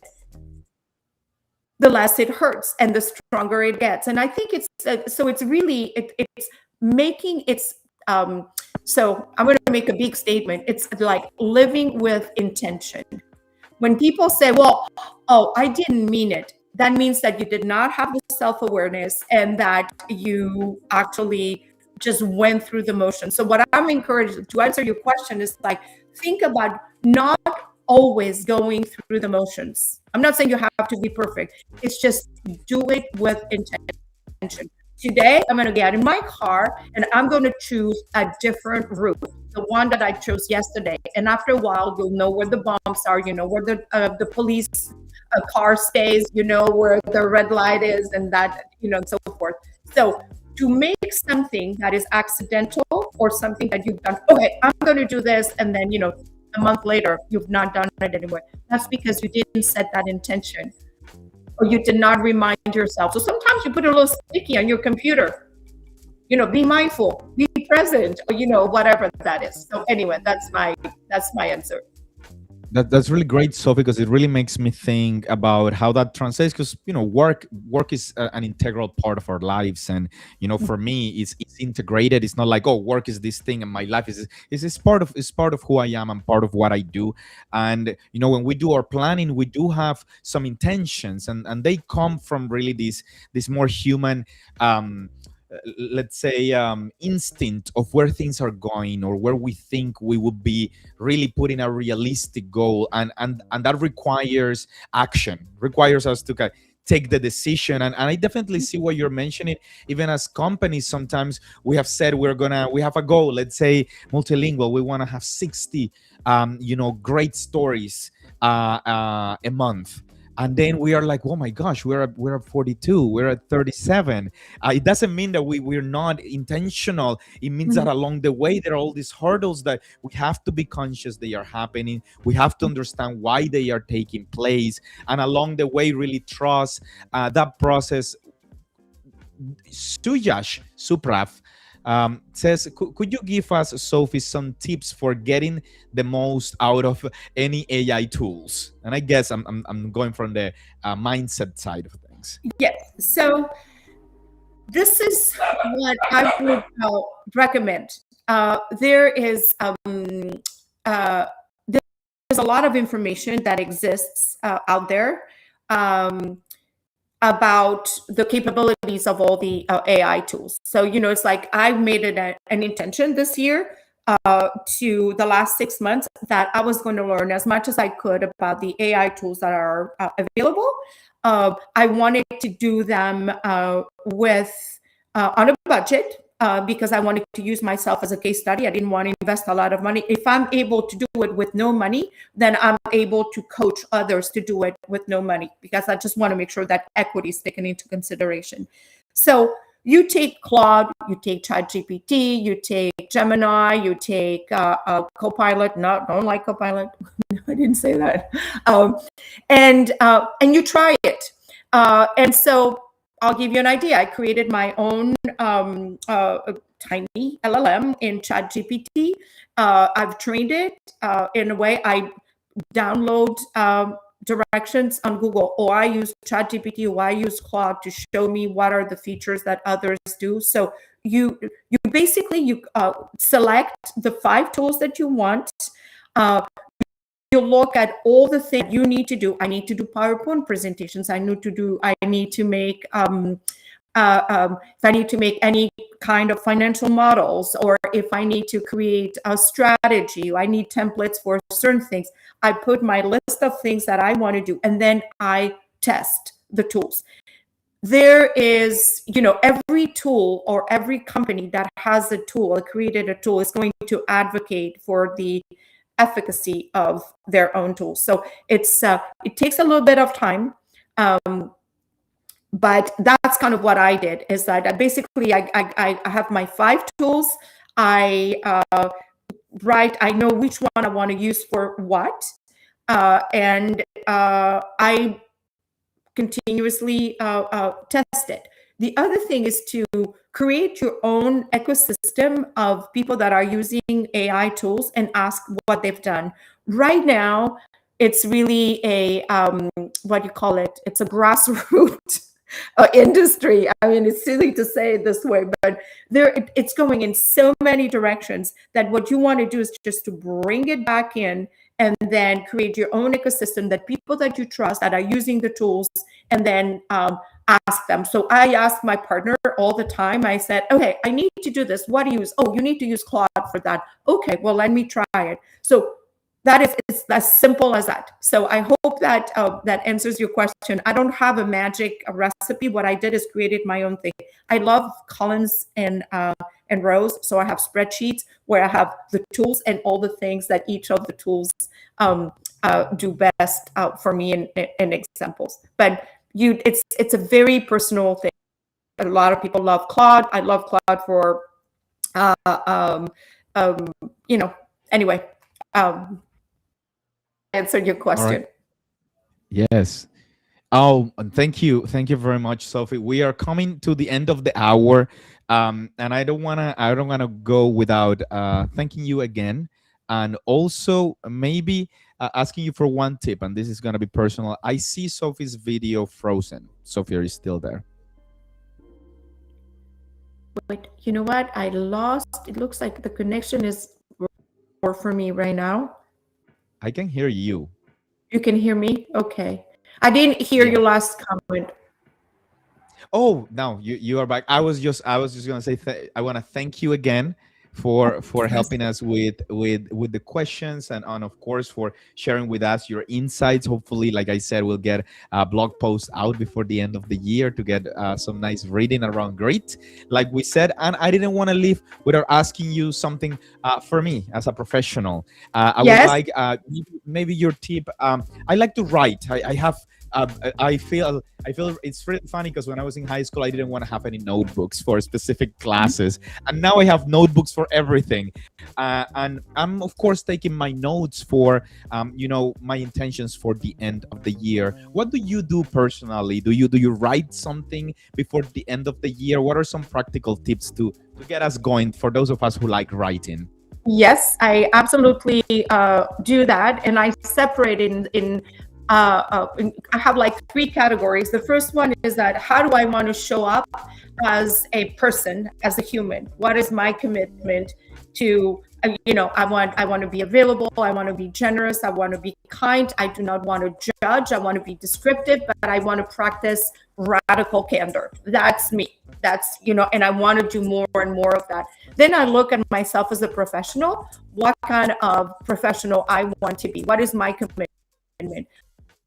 the less it hurts and the stronger it gets. And I think it's so it's really it's making it's so I'm going to make a big statement. It's like living with intention. When people say, well, oh, I didn't mean it, that means that you did not have the self-awareness and that you actually just went through the motion. So what I'm encouraged to answer your question is like, think about not always going through the motions. I'm not saying you have to be perfect. It's just do it with intention. Today, I'm going to get in my car and I'm going to choose a different route, the one that I chose yesterday. And after a while, you'll know where the bumps are, you know where the police car stays, you know where the red light is, and that, you know, and so forth. So to make something that is accidental or something that you've done, okay, I'm going to do this, and then, you know, a month later, you've not done it anymore. That's because you didn't set that intention, or you did not remind yourself. So sometimes you put a little sticky on your computer, you know, be mindful, be present, or, you know, whatever that is. So anyway, that's my answer. That's really great, Sophie, because it really makes me think about how that translates. Because, you know, work is an integral part of our lives, and, you know, for me, it's integrated. It's not like, oh, work is this thing and my life is part of who I am and part of what I do. And, you know, when we do our planning, we do have some intentions, and they come from really this more human let's say instinct of where things are going, or where we think we would be really putting a realistic goal, and that requires action, requires us to take the decision. And I definitely see what you're mentioning. Even as companies, sometimes we have said we have a goal, let's say multilingual, we want to have 60 you know, great stories a month. And then we are like, oh my gosh, we're at 42, we're at 37. It doesn't mean that we're not intentional. It means that along the way, there are all these hurdles that we have to be conscious they are happening. We have to understand why they are taking place. And along the way, really trust that process. Suyash Suprav says, could you give us, Sophie, some tips for getting the most out of any AI tools? And I guess I'm going from the mindset side of things. Yes. So this is what I would recommend. There's a lot of information that exists out there about the capabilities of all the AI tools. So, you know, it's like I've made it an intention this year to the last 6 months that I was going to learn as much as I could about the AI tools that are available. I wanted to do them with on a budget because I wanted to use myself as a case study. I didn't want to invest a lot of money. If I'm able to do it with no money, then I'm able to coach others to do it with no money, because I just want to make sure that equity is taken into consideration. So you take Claude, you take ChatGPT, you take Gemini, you take Copilot. No, don't like Copilot. I didn't say that. And you try it. And so I'll give you an idea. I created my own tiny LLM in ChatGPT. I've trained it in a way. I download directions on Google, or I use ChatGPT, or I use Claude to show me what are the features that others do. So you basically select the 5 tools that you want. You look at all the things you need to do. I need to do PowerPoint presentations. I need to make if I need to make any kind of financial models, or if I need to create a strategy, I need templates for certain things. I put my list of things that I want to do, and then I test the tools. There is, every tool or every company that has a tool or created a tool is going to advocate for the efficacy of their own tools. So it takes a little bit of time. But that's kind of what I did, is that I have my 5 tools. I know which one I want to use for what. And I continuously test it. The other thing is to create your own ecosystem of people that are using AI tools and ask what they've done. Right now, it's really a, what do you call it? It's a grassroots industry. I mean, it's silly to say it this way, but it's going in so many directions that what you want to do is just to bring it back in and then create your own ecosystem, that people that you trust that are using the tools, and then ask them. So I ask my partner all the time. I said, okay, I need to do this. What do you use? Oh, you need to use Claude for that. Okay, well, let me try it. So it's as simple as that. So I hope that that answers your question. I don't have a magic recipe. What I did is created my own thing. I love columns and rows. So I have spreadsheets where I have the tools and all the things that each of the tools do best for me in examples. But it's a very personal thing. A lot of people love Claude. I love Claude for anyway. Answer your question. All right. Yes. Oh, and thank you very much, Sophie. We are coming to the end of the hour, and I don't wanna go without thanking you again, and also maybe asking you for one tip. And this is gonna be personal. I see Sophie's video frozen. Sophie, are you still there? Wait, you know what? I lost. It looks like the connection is poor for me right now. I can hear you. You can hear me? Okay. I didn't hear your last comment. Oh, now you are back. I was just gonna say I want to thank you again for helping us with the questions, and of course for sharing with us your insights. Hopefully, like I said, we'll get a blog post out before the end of the year to get some nice reading around grit, like we said. And I didn't want to leave without asking you something for me as a professional. I would like maybe your tip. I like to write. I have I feel it's really funny because when I was in high school, I didn't want to have any notebooks for specific classes, and now I have notebooks for everything. And I'm of course taking my notes for my intentions for the end of the year. What do you do personally? Do you write something before the end of the year? What are some practical tips to get us going for those of us who like writing? Yes, I absolutely do that, and I separate in I have like 3 categories. The first one is that how do I want to show up as a person, as a human? What is my commitment to, I want to be available. I want to be generous. I want to be kind. I do not want to judge. I want to be descriptive, but I want to practice radical candor. That's me. That's, and I want to do more and more of that. Then I look at myself as a professional. What kind of professional I want to be? What is my commitment?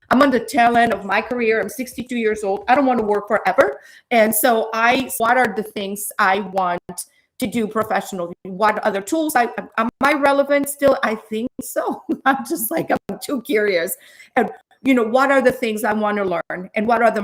I'm on the tail end of my career. I'm 62 years old. I don't want to work forever. And so what are the things I want to do professionally? What other tools? Am I relevant still? I think so. I'm too curious. And, what are the things I want to learn? And what are the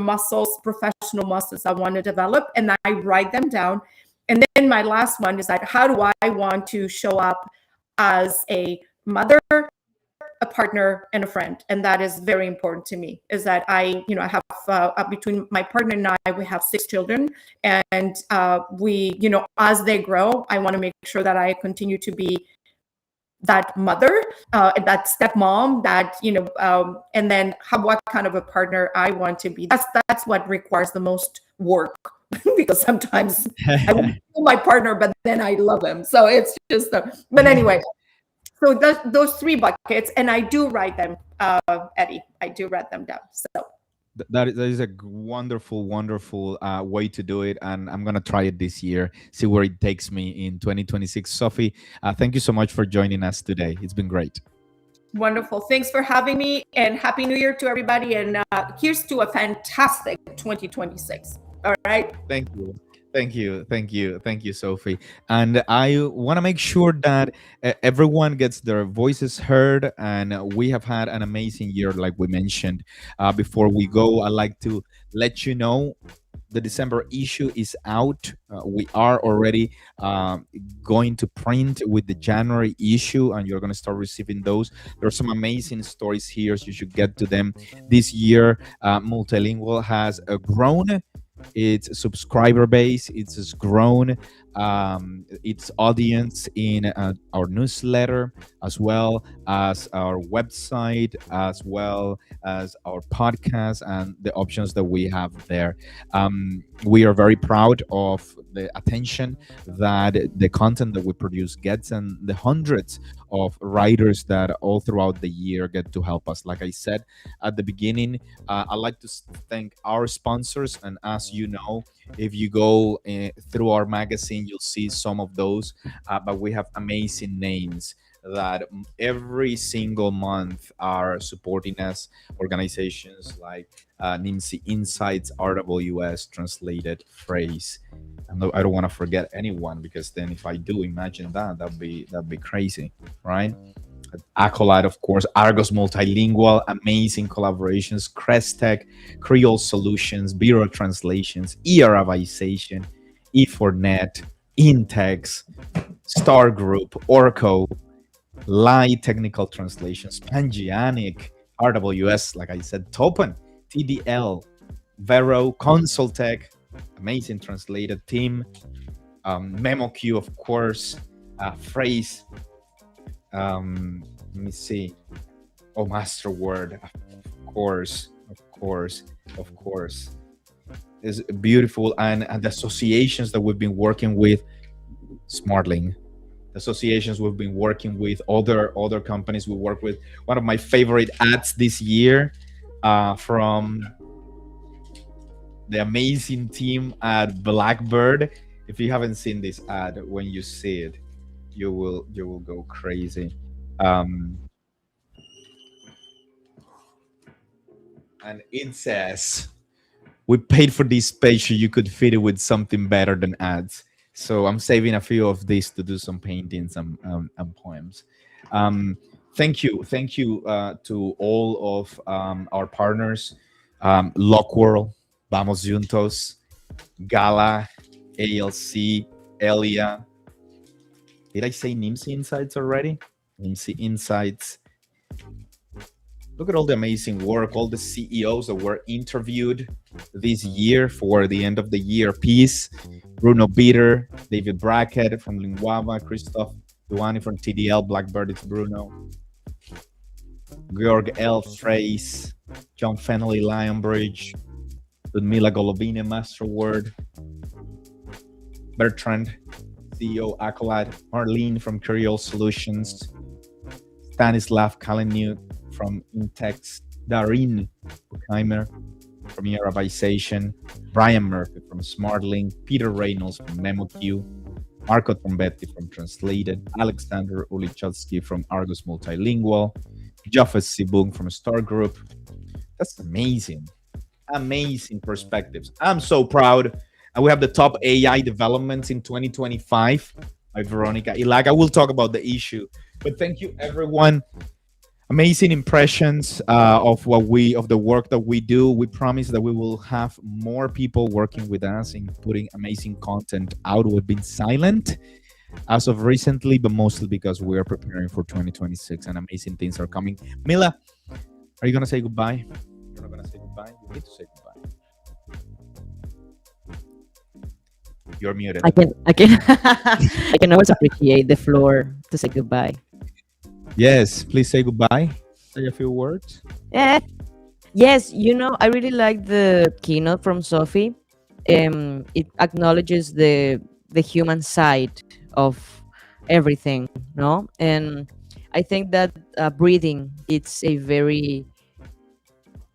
professional muscles I want to develop? And I write them down. And then my last one is that how do I want to show up as a mother, a partner, and a friend? And that is very important to me, is that I have between my partner and I, we have 6 children, and we, as they grow, I want to make sure that I continue to be that mother, that stepmom, that and then what kind of a partner I want to be. That's what requires the most work because sometimes I want to kill my partner, but then I love him. So it's just. But anyway, so those three buckets, and I do write them, Eddie. I do write them down. So. That is a wonderful, wonderful way to do it, and I'm gonna try it this year. See where it takes me in 2026. Sophie, thank you so much for joining us today. It's been great. Wonderful. Thanks for having me, and Happy New Year to everybody. And here's to a fantastic 2026. All right. Thank you. Thank you. Thank you. Thank you, Sophie. And I want to make sure that everyone gets their voices heard. And we have had an amazing year, like we mentioned. Before we go, I'd like to let you know the December issue is out. We are already going to print with the January issue, and you're going to start receiving those. There are some amazing stories here, so you should get to them. This year, Multilingual has grown its subscriber base. It has grown its audience in our newsletter, as well as our website, as well as our podcast, and the options that we have there. We are very proud of the attention that the content that we produce gets, and the hundreds of writers that all throughout the year get to help us. Like I said at the beginning, I'd like to thank our sponsors. And as you know, if you go through our magazine, you'll see some of those. But we have amazing names that every single month are supporting us. Organizations like NIMSI Insights, RWS, Translated Phrase. I don't want to forget anyone, because then if I do, imagine that'd be crazy, right? Acolyte, of course, Argos Multilingual, amazing collaborations, Cresttech, Creole Solutions, Bureau Translations, eArabization, E4Net, Intex, Star Group, Orco, Light Technical Translations, Pangianic, RWS, like I said, Topen, TDL, Vero, Consultech, amazing translated team, MemoQ, of course, Phrase, let me see, Masterword, of course, is beautiful, and the associations that we've been working with, SmartLink, associations we've been working with, other companies we work with. One of my favorite ads this year from the amazing team at Blackbird. If you haven't seen this ad, when you see it, you will go crazy. And it says, we paid for this page so you could fit it with something better than ads. So I'm saving a few of these to do some paintings and poems. Thank you to all of our partners, Lockworld, Vamos Juntos, Gala, ALC, Elia. Did I say NIMSI Insights already? NIMSI Insights. Look at all the amazing work, all the CEOs that were interviewed this year for the end of the year piece. Bruno Bitter, David Brackett from Linguava, Christoph Duani from TDL, Blackbird, it's Bruno. Georg L. Phrase, John Fennelly, Lionbridge, Ludmila Golovina, Masterword, Bertrand, CEO Acolyte, Marlene from Creole Solutions, Stanislav Kaliniuk from Intex, Darin Bukheimer from eArabization, Brian Murphy from SmartLink, Peter Reynolds from MemoQ, Marco Trombetti from Translated, Alexander Ulichowski from Argos Multilingual, Jaffa Sibung from Star Group. That's amazing. Amazing perspectives. I'm so proud. And we have the top AI developments in 2025 by Veronica Ilaga. We'll talk about the issue. But thank you, everyone. Amazing impressions of the work that we do. We promise that we will have more people working with us in putting amazing content out. We've been silent as of recently, but mostly because we are preparing for 2026 and amazing things are coming. Mila, are you going to say goodbye? You're not going to say goodbye? You need to say goodbye. You're muted. I can I can always appreciate the floor to say goodbye. Yes, please say goodbye. Say a few words. Eh, yes, I really like the keynote from Sophie. It acknowledges the human side of everything, no? And I think that breathing it's a very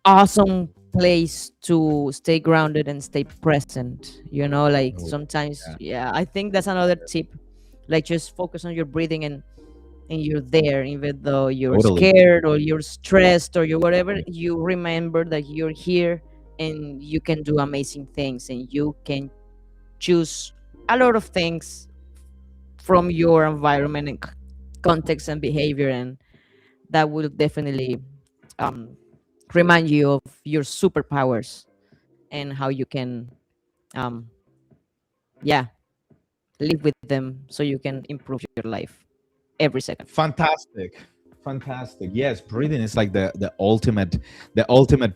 awesome place to stay grounded and stay present. Like Oh, sometimes, yeah. yeah, I think that's another tip. Like just focus on your breathing and you're there, even though you're Totally. scared or you're stressed or you whatever. You remember that you're here and you can do amazing things and you can choose a lot of things from your environment and context and behavior, and that will definitely um, remind you of your superpowers and how you can um, yeah, live with them so you can improve your life every second. Fantastic. Fantastic. Yes, breathing is like the ultimate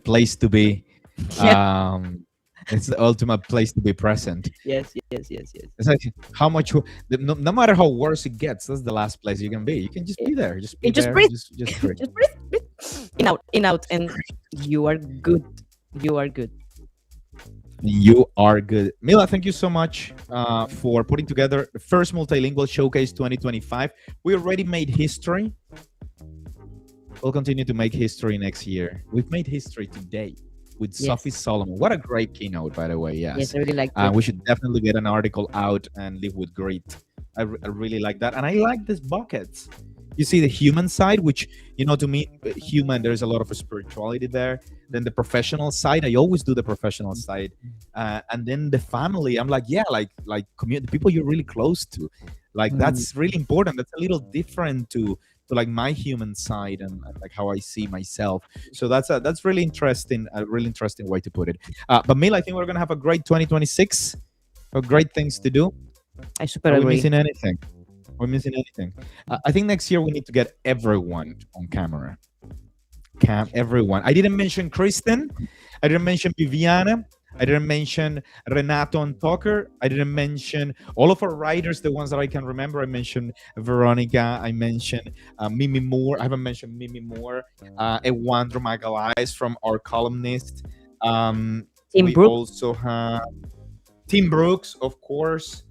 place to be. Yeah. Um it's the ultimate place to be present. Yes, yes, yes, yes. It's like how much no matter how worse it gets, that's the last place you can be. You can just be there. Just be And just there. breathe. Just breathe. Just breathe, breathe. In out, and you are good. You are good. You are good. Mila, thank you so much for putting together the first multilingual showcase 2025. We already made history. We'll continue to make history next year. We've made history today with Yes. Sophie Solomon. What a great keynote, by the way. Yes, Yes. I really like it. We should definitely get an article out and live with grit. I really like that. And I like these buckets. You see the human side, which, to me, human, there's a lot of spirituality there. Then the professional side, I always do the professional side. And then the family, I'm like, yeah, like community, people you're really close to. Like, that's really important. That's a little different to like my human side and like how I see myself. So that's really interesting, a really interesting way to put it. But Mila, I think we're gonna have a great 2026. Great things to do. I super Are we agree. missing anything? We're missing anything. I think next year we need to get everyone on camera. Everyone. I didn't mention Kristen. I didn't mention Viviana. I didn't mention Renato and Tucker. I didn't mention all of our writers, the ones that I can remember. I mentioned Veronica. I mentioned Mimi Moore. I haven't mentioned Mimi Moore. Ewandro Magalhaes from our columnist. Tim We Brooks. also have Tim Brooks, of course.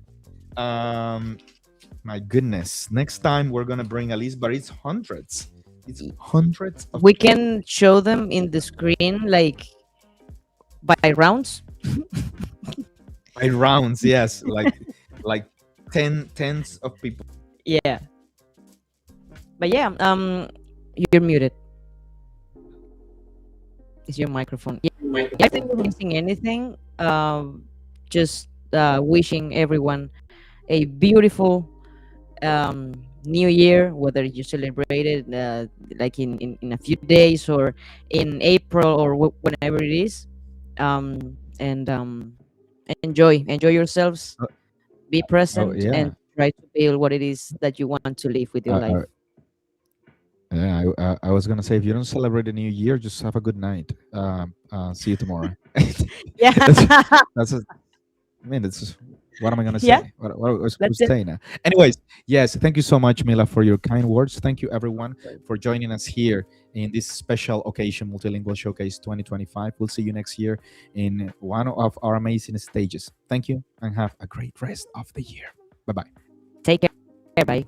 My goodness. Next time we're going to bring a list, but it's hundreds. It's hundreds of We can show them in the screen, like by rounds. by rounds, yes, like tens of people. Yeah. But yeah, you're muted. Is your microphone? Yeah, I think we're missing anything. Just wishing everyone a beautiful new year, whether you celebrate it like in a few days or in April or whenever it is. And enjoy yourselves, Uh, be oh present, yeah, and try to build what it is that you want to live with your uh, life. uh, yeah. I was gonna say, if you don't celebrate the new year, just have a good night. See you tomorrow. Yeah. That's I mean, that's what am I gonna Yeah, say? What was I that's supposed to it. say now? Anyways, yes, thank you so much, Mila, for your kind words. Thank you, everyone, for joining us here in this special occasion, Multilingual Showcase 2025. We'll see you next year in one of our amazing stages. Thank you, and have a great rest of the year. Bye bye. Take care. Bye.